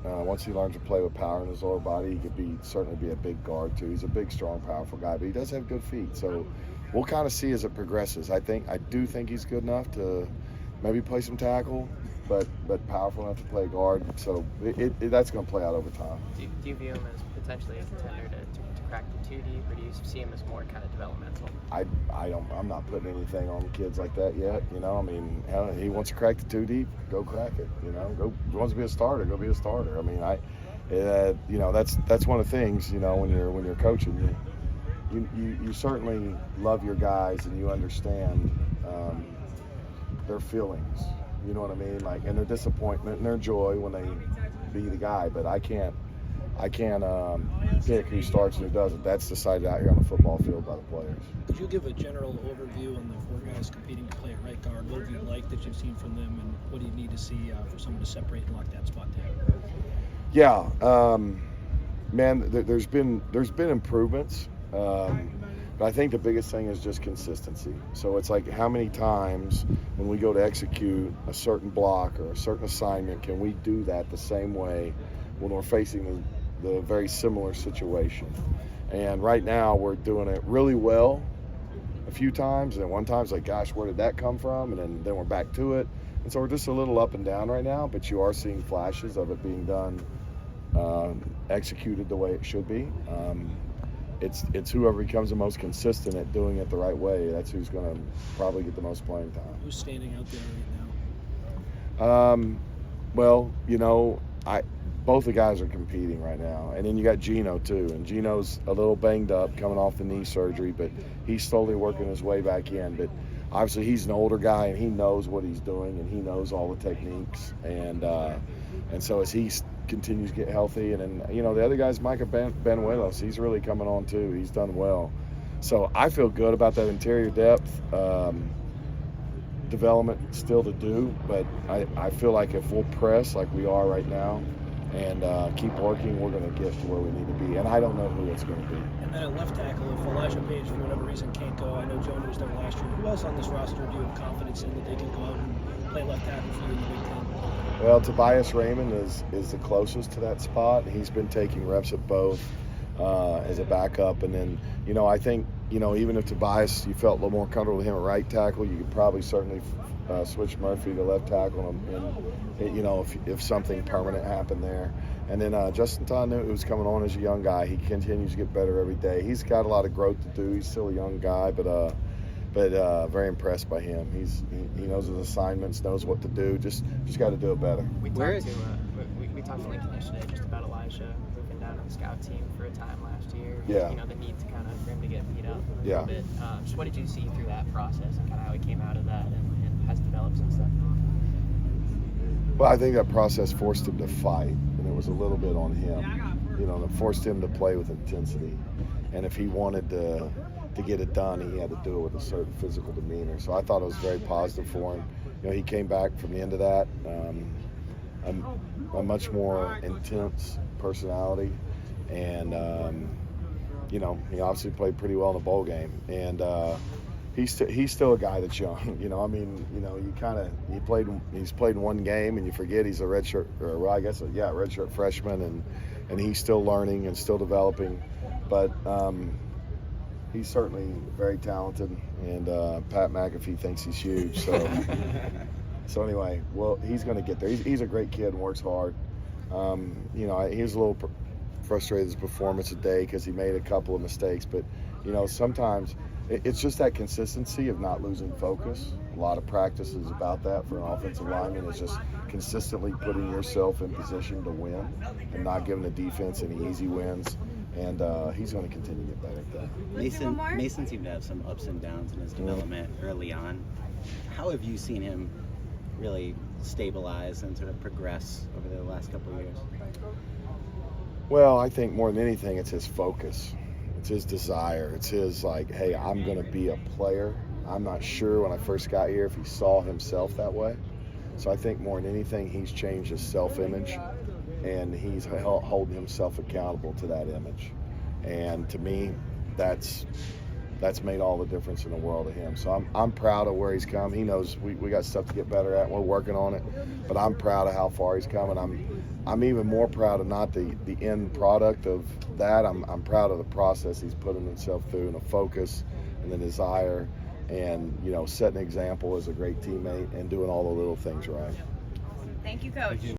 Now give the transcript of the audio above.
Once he learns to play with power in his lower body, he could certainly be a big guard too. He's a big, strong, powerful guy, but he does have good feet. So we'll kind of see as it progresses. I do think he's good enough to maybe play some tackle, but powerful enough to play guard. So that's going to play out over time. Do you view him as potentially a contender to crack the 2 deep, or do you see him as more kind of developmental? I'm not putting anything on kids like that yet. I mean, hell, he wants to crack the 2 deep, go crack it. He wants to be a starter, go be a starter. I mean, that's one of the things. When you're coaching, you certainly love your guys and you understand their feelings. You know what I mean? Like, and their disappointment and their joy when they be the guy. But I can't pick who starts and who doesn't. That's decided out here on the football field by the players. Could you give a general overview on the 4 guys competing to play at right guard? What have you liked that you've seen from them, and what do you need to see for someone to separate and lock that spot down? Yeah, man, there's been improvements, but I think the biggest thing is just consistency. So it's like, how many times when we go to execute a certain block or a certain assignment can we do that the same way when we're facing the very similar situation? And right now we're doing it really well a few times, and then one time's like, gosh, where did that come from? And then we're back to it. And so we're just a little up and down right now, but you are seeing flashes of it being done, executed the way it should be. It's whoever becomes the most consistent at doing it the right way. That's who's going to probably get the most playing time. Who's standing out there right now? Well, both the guys are competing right now. And then you got Gino too. And Gino's a little banged up coming off the knee surgery, but he's slowly working his way back in. But obviously he's an older guy and he knows what he's doing and he knows all the techniques. And so as he continues to get healthy, and then, the other guy's Micah Benuelos. He's really coming on too. He's done well. So I feel good about that interior depth. Development still to do, but I feel like if we'll press like we are right now and keep working, we're going to get to where we need to be. And I don't know who it's going to be. And then at left tackle, if Elijah Page for whatever reason can't go, I know Jonah was there last year. Who else on this roster do you have confidence in that they can go out and play left tackle for you in the Big Ten? Well, Tobias Raymond is the closest to that spot. He's been taking reps at both as a backup. And then, I think, even if Tobias, you felt a little more comfortable with him at right tackle, you could probably certainly switch Murphy to left tackle and if something permanent happened there. And then Justin Tanu, who's coming on as a young guy, he continues to get better every day. He's got a lot of growth to do. He's still a young guy, but very impressed by him. He knows his assignments, knows what to do. Just got to do it better. We talked to Lincoln yesterday just about Elijah moving down to the scout team for a time last year. Yeah. The need to kind of for him to get beat up a Yeah. little bit. Just what did you see through that process and kind of how he came out of that and has developed since then? Well, I think that process forced him to fight, and it was a little bit on him. It forced him to play with intensity. And if he wanted to get it done, he had to do it with a certain physical demeanor. So I thought it was very positive for him. He came back from the end of that, a much more intense personality, and he obviously played pretty well in the bowl game. And he's still a guy that's young. He's played one game and you forget he's a redshirt freshman, and he's still learning and still developing. But he's certainly very talented, and Pat McAfee thinks he's huge. So anyway, well, he's going to get there. He's a great kid and works hard. He was a little frustrated with his performance today because he made a couple of mistakes, but sometimes it's just that consistency of not losing focus. A lot of practice is about that for an offensive lineman. It's just consistently putting yourself in position to win and not giving the defense any easy wins. And he's going to continue to get better at that. Mason seemed to have some ups and downs in his development early on. How have you seen him really stabilize and sort of progress over the last couple of years? Well, I think more than anything, it's his focus. It's his desire. It's his, hey, I'm going to be a player. I'm not sure when I first got here if he saw himself that way. So I think more than anything, he's changed his self-image, and he's holding himself accountable to that image. And to me, that's that's made all the difference in the world to him. So I'm proud of where he's come. He knows we got stuff to get better at. We're working on it, but I'm proud of how far he's come, and I'm even more proud of not the end product of that. I'm proud of the process he's putting himself through, and the focus and the desire, and setting an example as a great teammate and doing all the little things right. Thank you, Coach.